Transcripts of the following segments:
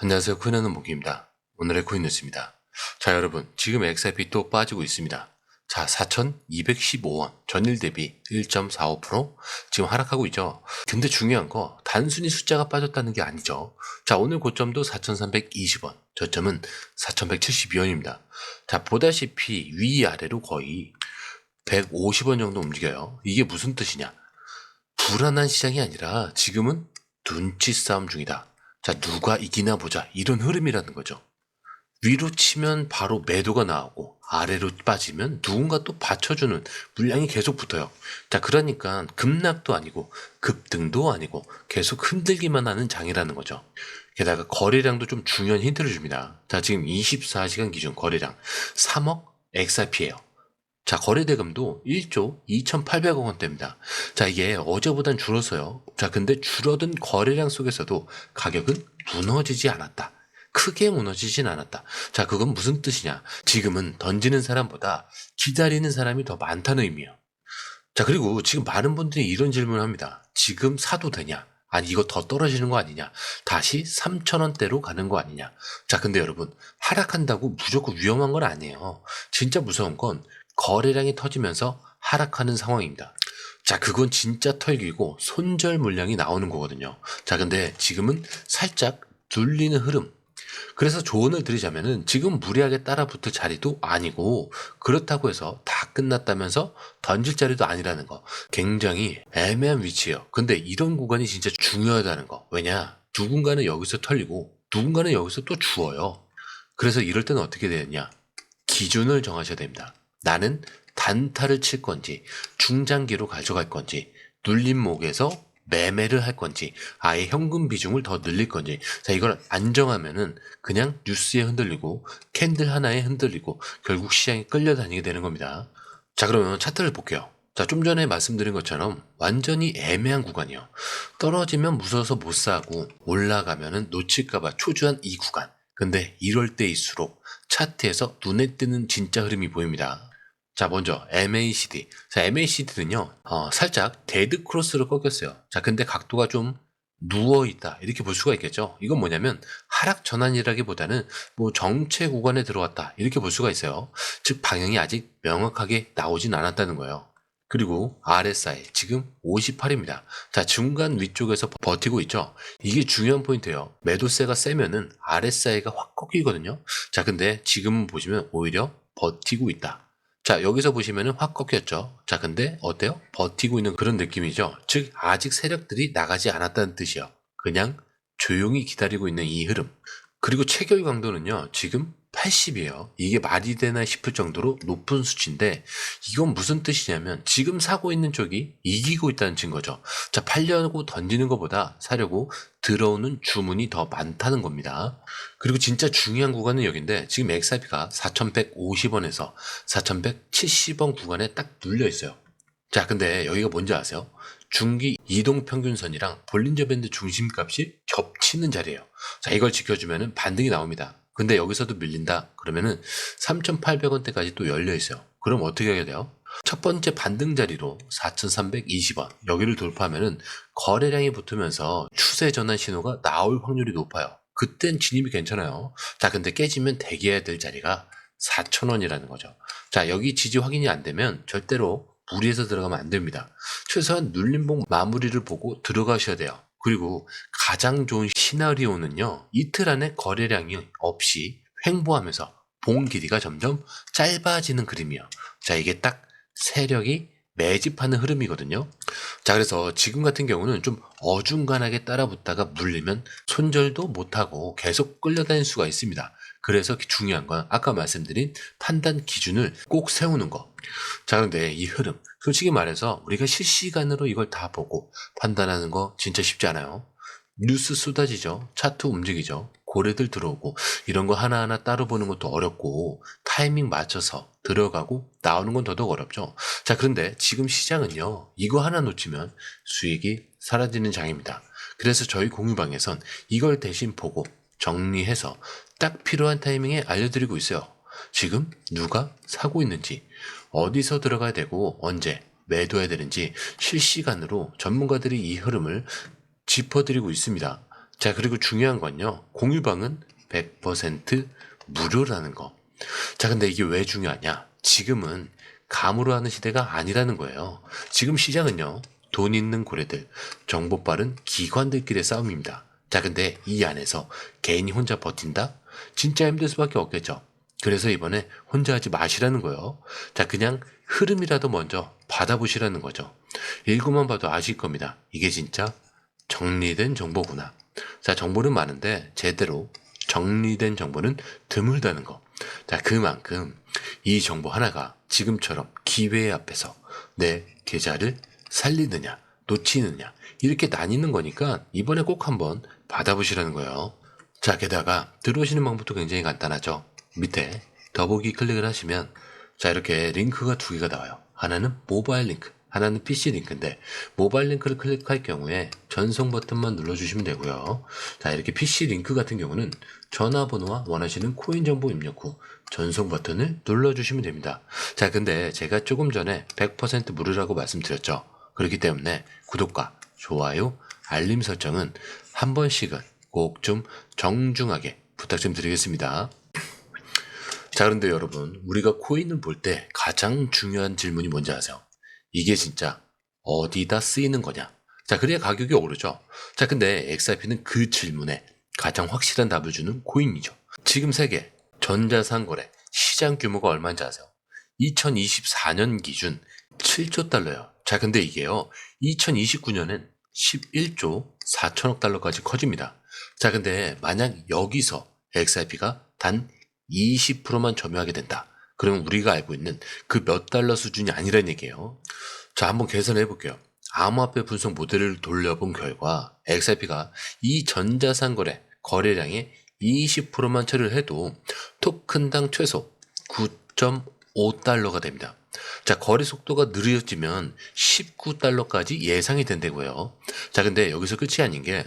안녕하세요. 코인하는 목기입니다. 오늘의 코인 뉴스입니다. 자, 여러분, 지금 XRP 또 빠지고 있습니다. 자, 4,215원, 전일 대비 1.45% 지금 하락하고 있죠. 근데 중요한 거 단순히 숫자가 빠졌다는 게 아니죠. 자, 오늘 고점도 4,320원, 저점은 4,172원입니다. 자, 보다시피 위아래로 거의 150원 정도 움직여요. 이게 무슨 뜻이냐? 불안한 시장이 아니라 지금은 눈치 싸움 중이다. 자, 누가 이기나 보자. 이런 흐름이라는 거죠. 위로 치면 바로 매도가 나오고 아래로 빠지면 누군가 또 받쳐주는 물량이 계속 붙어요. 자, 그러니까 급락도 아니고 급등도 아니고 계속 흔들기만 하는 장이라는 거죠. 게다가 거래량도 좀 중요한 힌트를 줍니다. 자, 지금 24시간 기준 거래량 3억 XRP예요. 자, 거래대금도 1조 2,800억 원대입니다. 자, 이게 어제보단 줄었어요. 자, 근데 줄어든 거래량 속에서도 가격은 무너지지 않았다. 크게 무너지진 않았다. 자, 그건 무슨 뜻이냐? 지금은 던지는 사람보다 기다리는 사람이 더 많다는 의미예요. 자, 그리고 지금 많은 분들이 이런 질문을 합니다. 지금 사도 되냐? 아니, 이거 더 떨어지는 거 아니냐? 다시 3,000원대로 가는 거 아니냐? 자, 근데 여러분, 하락한다고 무조건 위험한 건 아니에요. 진짜 무서운 건 거래량이 터지면서 하락하는 상황입니다. 자, 그건 진짜 털기고 손절 물량이 나오는 거거든요. 자, 근데 지금은 살짝 눌리는 흐름. 그래서 조언을 드리자면은 지금 무리하게 따라붙을 자리도 아니고 그렇다고 해서 다 끝났다면서 던질 자리도 아니라는 거. 굉장히 애매한 위치예요. 근데 이런 구간이 진짜 중요하다는 거. 왜냐? 누군가는 여기서 털리고 누군가는 여기서 또 주어요. 그래서 이럴 때는 어떻게 되느냐? 기준을 정하셔야 됩니다. 나는 단타를 칠 건지 중장기로 가져갈 건지 눌림목에서 매매를 할 건지 아예 현금 비중을 더 늘릴 건지. 자, 이걸 안 정하면은 그냥 뉴스에 흔들리고 캔들 하나에 흔들리고 결국 시장에 끌려다니게 되는 겁니다. 자, 그러면 차트를 볼게요. 자, 좀 전에 말씀드린 것처럼 완전히 애매한 구간이요. 떨어지면 무서워서 못 사고 올라가면은 놓칠까봐 초조한 이 구간. 근데 이럴 때일수록 차트에서 눈에 띄는 진짜 흐름이 보입니다. 자, 먼저 MACD. 자, MACD는요, 살짝 데드 크로스로 꺾였어요. 자, 근데 각도가 좀 누워있다. 이렇게 볼 수가 있겠죠. 이건 뭐냐면 하락 전환이라기보다는 뭐 정체 구간에 들어왔다. 이렇게 볼 수가 있어요. 즉, 방향이 아직 명확하게 나오진 않았다는 거예요. 그리고 RSI 지금 58입니다. 자, 중간 위쪽에서 버티고 있죠. 이게 중요한 포인트예요. 매도세가 세면은 RSI가 확 꺾이거든요. 자, 근데 지금 보시면 오히려 버티고 있다. 자, 여기서 보시면은 확 꺾였죠. 자, 근데 어때요? 버티고 있는 그런 느낌이죠. 즉, 아직 세력들이 나가지 않았다는 뜻이요. 그냥 조용히 기다리고 있는 이 흐름. 그리고 체결 강도는요, 지금 80이에요. 이게 말이 되나 싶을 정도로 높은 수치인데, 이건 무슨 뜻이냐면, 지금 사고 있는 쪽이 이기고 있다는 증거죠. 자, 팔려고 던지는 것보다 사려고 들어오는 주문이 더 많다는 겁니다. 그리고 진짜 중요한 구간은 여기인데, 지금 XRP가 4,150원에서 4,170원 구간에 딱 눌려 있어요. 자, 근데 여기가 뭔지 아세요? 중기 이동평균선이랑 볼린저 밴드 중심값이 겹치는 자리예요. 자, 이걸 지켜주면 반등이 나옵니다. 근데 여기서도 밀린다? 그러면은 3,800원대까지 또 열려 있어요. 그럼 어떻게 해야 돼요? 첫 번째 반등 자리로 4,320원 여기를 돌파하면은 거래량이 붙으면서 추세 전환 신호가 나올 확률이 높아요. 그땐 진입이 괜찮아요. 자, 근데 깨지면 대기해야 될 자리가 4,000원이라는 거죠. 자, 여기 지지 확인이 안 되면 절대로 무리해서 들어가면 안 됩니다. 최소한 눌림목 마무리를 보고 들어가셔야 돼요. 그리고 가장 좋은 시나리오는요, 이틀 안에 거래량이 없이 횡보하면서 봉 길이가 점점 짧아지는 그림이에요. 자, 이게 딱 세력이 매집하는 흐름이거든요. 자, 그래서 지금 같은 경우는 좀 어중간하게 따라붙다가 물리면 손절도 못하고 계속 끌려다닐 수가 있습니다. 그래서 중요한 건 아까 말씀드린 판단 기준을 꼭 세우는 거. 자, 그런데 이 흐름, 솔직히 말해서 우리가 실시간으로 이걸 다 보고 판단하는 거 진짜 쉽지 않아요. 뉴스 쏟아지죠. 차트 움직이죠. 고래들 들어오고 이런 거 하나하나 따로 보는 것도 어렵고 타이밍 맞춰서 들어가고 나오는 건 더더욱 어렵죠. 자, 그런데 지금 시장은요, 이거 하나 놓치면 수익이 사라지는 장입니다. 그래서 저희 공유방에선 이걸 대신 보고 정리해서 딱 필요한 타이밍에 알려드리고 있어요. 지금 누가 사고 있는지, 어디서 들어가야 되고 언제 매도해야 되는지 실시간으로 전문가들이 이 흐름을 짚어드리고 있습니다. 자, 그리고 중요한 건요. 공유방은 100% 무료라는 거. 자, 근데 이게 왜 중요하냐? 지금은 감으로 하는 시대가 아니라는 거예요. 지금 시장은요. 돈 있는 고래들, 정보 빠른 기관들끼리의 싸움입니다. 자, 근데 이 안에서 개인이 혼자 버틴다? 진짜 힘들 수밖에 없겠죠. 그래서 이번에 혼자 하지 마시라는 거예요. 자, 그냥 흐름이라도 먼저 받아보시라는 거죠. 읽고만 봐도 아실 겁니다. 이게 진짜 정리된 정보구나. 자, 정보는 많은데 제대로 정리된 정보는 드물다는 거. 자, 그만큼 이 정보 하나가 지금처럼 기회 앞에서 내 계좌를 살리느냐, 놓치느냐, 이렇게 나뉘는 거니까 이번에 꼭 한번 받아보시라는 거예요. 자, 게다가 들어오시는 방법도 굉장히 간단하죠. 밑에 더보기 클릭을 하시면 자, 이렇게 링크가 두 개가 나와요. 하나는 모바일 링크, 하나는 PC 링크인데 모바일 링크를 클릭할 경우에 전송 버튼만 눌러주시면 되고요. 자, 이렇게 PC 링크 같은 경우는 전화번호와 원하시는 코인 정보 입력 후 전송 버튼을 눌러주시면 됩니다. 자, 근데 제가 조금 전에 100% 무료라고 말씀드렸죠. 그렇기 때문에 구독과 좋아요, 알림 설정은 한 번씩은 꼭 좀 정중하게 부탁 좀 드리겠습니다. 자, 그런데 여러분, 우리가 코인을 볼 때 가장 중요한 질문이 뭔지 아세요? 이게 진짜 어디다 쓰이는 거냐? 자, 그래야 가격이 오르죠. 자, 근데 XRP는 그 질문에 가장 확실한 답을 주는 코인이죠. 지금 세계 전자상거래 시장 규모가 얼마인지 아세요? 2024년 기준 7조 달러예요. 자, 근데 이게요, 2029년엔 11조 4천억 달러까지 커집니다. 자, 근데 만약 여기서 XRP가 단 20%만 점유하게 된다. 그러면 우리가 알고 있는 그 몇 달러 수준이 아니라는 얘기예요. 자, 한번 계산해 볼게요. 암호화폐 분석 모델을 돌려본 결과 XRP가 이 전자상거래 거래량의 20%만 처리를 해도 토큰당 최소 9.5달러가 됩니다. 자, 거래 속도가 느려지면 19달러까지 예상이 된다고요. 자, 근데 여기서 끝이 아닌 게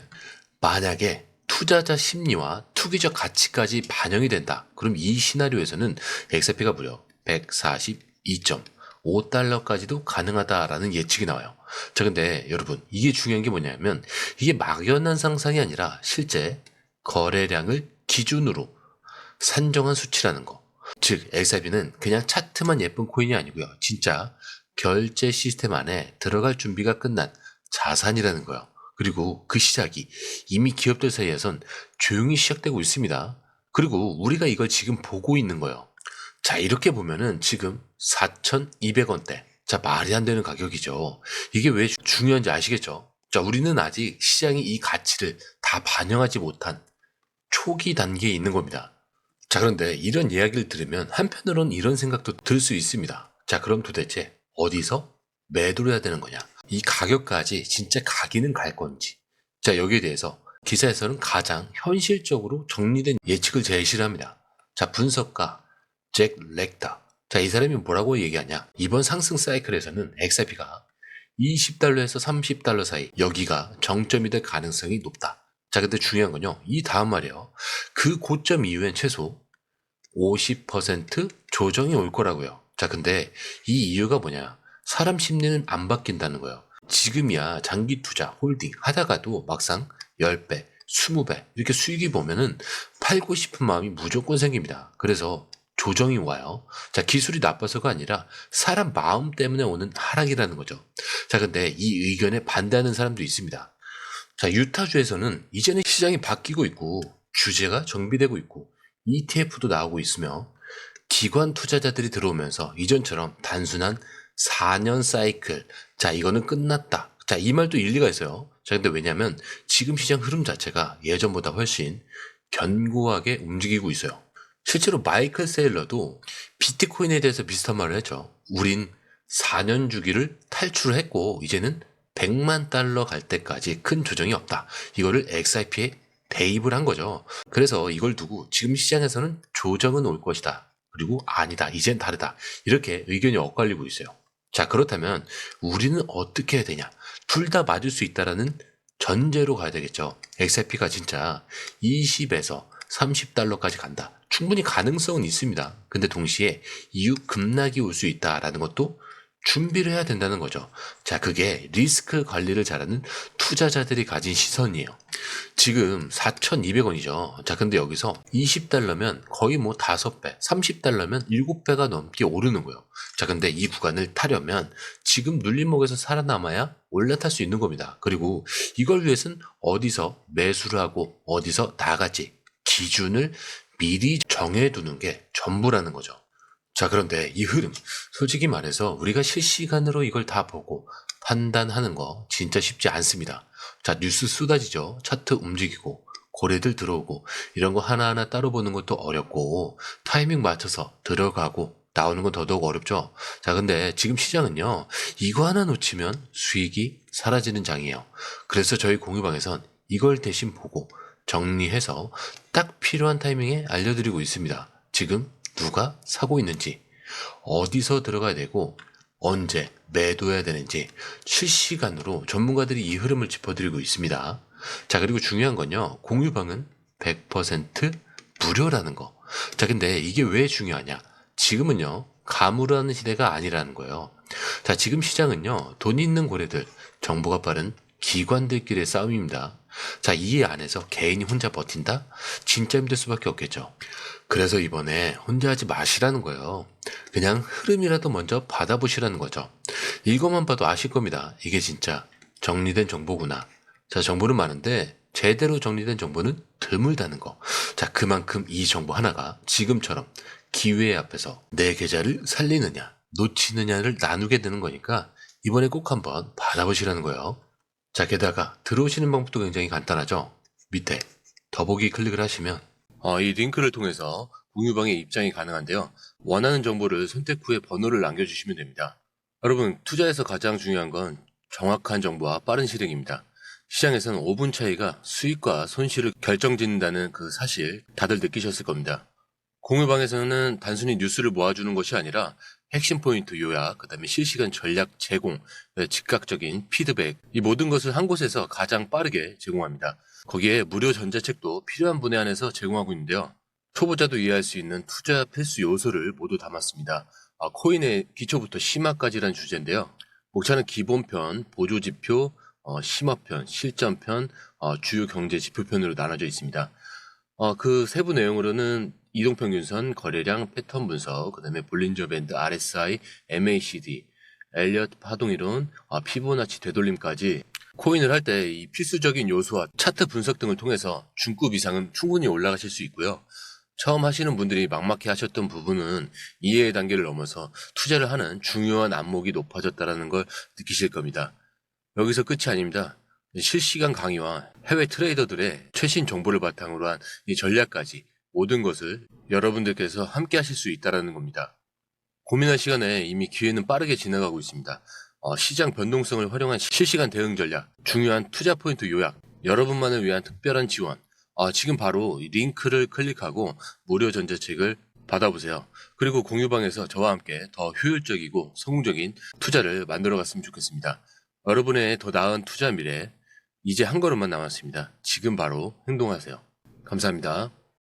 만약에 투자자 심리와 투기적 가치까지 반영이 된다. 그럼 이 시나리오에서는 XRP가 무려 142.5달러까지도 가능하다라는 예측이 나와요. 자, 근데 여러분, 이게 중요한 게 뭐냐면 이게 막연한 상상이 아니라 실제 거래량을 기준으로 산정한 수치라는 거. 즉, XRP는 그냥 차트만 예쁜 코인이 아니고요. 진짜 결제 시스템 안에 들어갈 준비가 끝난 자산이라는 거예요. 그리고 그 시작이 이미 기업들 사이에선 조용히 시작되고 있습니다. 그리고 우리가 이걸 지금 보고 있는 거예요. 자, 이렇게 보면은 지금 4,200원대. 자, 말이 안 되는 가격이죠. 이게 왜 중요한지 아시겠죠? 자, 우리는 아직 시장이 이 가치를 다 반영하지 못한 초기 단계에 있는 겁니다. 자, 그런데 이런 이야기를 들으면 한편으론 이런 생각도 들 수 있습니다. 자, 그럼 도대체 어디서 매도를 해야 되는 거냐? 이 가격까지 진짜 가기는 갈 건지. 자, 여기에 대해서 기사에서는 가장 현실적으로 정리된 예측을 제시를 합니다. 자, 분석가 잭 렉터. 자, 이 사람이 뭐라고 얘기하냐? 이번 상승 사이클에서는 XRP가 20달러에서 30달러 사이, 여기가 정점이 될 가능성이 높다. 자, 근데 중요한 건요, 이 다음 말이에요. 그 고점 이후엔 최소 50% 조정이 올 거라고요. 자, 근데 이 이유가 뭐냐? 사람 심리는 안 바뀐다는 거예요. 지금이야 장기 투자, 홀딩 하다가도 막상 10배, 20배 이렇게 수익이 보면은 팔고 싶은 마음이 무조건 생깁니다. 그래서 조정이 와요. 자, 기술이 나빠서가 아니라 사람 마음 때문에 오는 하락이라는 거죠. 자, 근데 이 의견에 반대하는 사람도 있습니다. 자, 유타주에서는 이제는 시장이 바뀌고 있고 규제가 정비되고 있고 ETF도 나오고 있으며 기관 투자자들이 들어오면서 이전처럼 단순한 4년 사이클, 자, 이거는 끝났다. 자, 이 말도 일리가 있어요. 자, 근데 왜냐면 지금 시장 흐름 자체가 예전보다 훨씬 견고하게 움직이고 있어요. 실제로 마이클 세일러도 비트코인에 대해서 비슷한 말을 했죠. 우린 4년 주기를 탈출했고 이제는 100만 달러 갈 때까지 큰 조정이 없다. 이거를 XRP에 대입을 한 거죠. 그래서 이걸 두고 지금 시장에서는 조정은 올 것이다. 그리고 아니다. 이젠 다르다. 이렇게 의견이 엇갈리고 있어요. 자, 그렇다면 우리는 어떻게 해야 되냐? 둘 다 맞을 수 있다라는 전제로 가야 되겠죠. XRP가 진짜 20에서 30달러까지 간다. 충분히 가능성은 있습니다. 근데 동시에 이후 급락이 올 수 있다라는 것도 준비를 해야 된다는 거죠. 자, 그게 리스크 관리를 잘하는 투자자들이 가진 시선이에요. 지금 4,200원이죠. 자, 근데 여기서 20달러면 거의 뭐 5배, 30달러면 7배가 넘게 오르는 거예요. 자, 근데 이 구간을 타려면 지금 눌림목에서 살아남아야 올라탈 수 있는 겁니다. 그리고 이걸 위해서는 어디서 매수를 하고 어디서 나가지 기준을 미리 정해두는 게 전부라는 거죠. 자, 그런데 이 흐름, 솔직히 말해서 우리가 실시간으로 이걸 다 보고 판단하는 거 진짜 쉽지 않습니다. 자, 뉴스 쏟아지죠. 차트 움직이고 고래들 들어오고 이런 거 하나하나 따로 보는 것도 어렵고 타이밍 맞춰서 들어가고 나오는 건 더더욱 어렵죠. 자, 근데 지금 시장은요, 이거 하나 놓치면 수익이 사라지는 장이에요. 그래서 저희 공유방에선 이걸 대신 보고 정리해서 딱 필요한 타이밍에 알려드리고 있습니다. 지금 누가 사고 있는지, 어디서 들어가야 되고 언제 매도해야 되는지 실시간으로 전문가들이 이 흐름을 짚어드리고 있습니다. 자, 그리고 중요한 건요, 공유방은 100% 무료라는 거. 자, 근데 이게 왜 중요하냐? 지금은요, 가물하는 시대가 아니라는 거예요. 자, 지금 시장은요, 돈 있는 고래들, 정보가 빠른 기관들끼리의 싸움입니다. 자, 이 안에서 개인이 혼자 버틴다? 진짜 힘들 수밖에 없겠죠. 그래서 이번에 혼자 하지 마시라는 거예요. 그냥 흐름이라도 먼저 받아보시라는 거죠. 이것만 봐도 아실 겁니다. 이게 진짜 정리된 정보구나. 자, 정보는 많은데 제대로 정리된 정보는 드물다는 거. 자, 그만큼 이 정보 하나가 지금처럼 기회 앞에서 내 계좌를 살리느냐 놓치느냐를 나누게 되는 거니까 이번에 꼭 한번 받아보시라는 거예요. 자, 게다가 들어오시는 방법도 굉장히 간단하죠. 밑에 더보기 클릭을 하시면 이 링크를 통해서 공유방에 입장이 가능한데요. 원하는 정보를 선택 후에 번호를 남겨주시면 됩니다. 여러분, 투자에서 가장 중요한 건 정확한 정보와 빠른 실행입니다. 시장에서는 5분 차이가 수익과 손실을 결정짓는다는 그 사실 다들 느끼셨을 겁니다. 공유방에서는 단순히 뉴스를 모아주는 것이 아니라 핵심 포인트 요약, 그 다음에 실시간 전략 제공, 즉각적인 피드백, 이 모든 것을 한 곳에서 가장 빠르게 제공합니다. 거기에 무료 전자책도 필요한 분에 한해서 제공하고 있는데요. 초보자도 이해할 수 있는 투자 필수 요소를 모두 담았습니다. 코인의 기초부터 심화까지란 주제인데요. 목차는 기본편, 보조지표, 심화편, 실전편, 주요 경제 지표편으로 나눠져 있습니다. 그 세부 내용으로는 이동평균선, 거래량, 패턴 분석, 그 다음에 볼린저 밴드, RSI, MACD, 엘리엇 파동이론, 피보나치 되돌림까지 코인을 할 때 이 필수적인 요소와 차트 분석 등을 통해서 중급 이상은 충분히 올라가실 수 있고요. 처음 하시는 분들이 막막해 하셨던 부분은 이해의 단계를 넘어서 투자를 하는 중요한 안목이 높아졌다는 걸 느끼실 겁니다. 여기서 끝이 아닙니다. 실시간 강의와 해외 트레이더들의 최신 정보를 바탕으로 한 이 전략까지 모든 것을 여러분들께서 함께 하실 수 있다는 겁니다. 고민할 시간에 이미 기회는 빠르게 지나가고 있습니다. 시장 변동성을 활용한 실시간 대응 전략, 중요한 투자 포인트 요약, 여러분만을 위한 특별한 지원, 지금 바로 링크를 클릭하고 무료 전자책을 받아보세요. 그리고 공유방에서 저와 함께 더 효율적이고 성공적인 투자를 만들어 갔으면 좋겠습니다. 여러분의 더 나은 투자 미래, 이제 한 걸음만 남았습니다. 지금 바로 행동하세요. 감사합니다.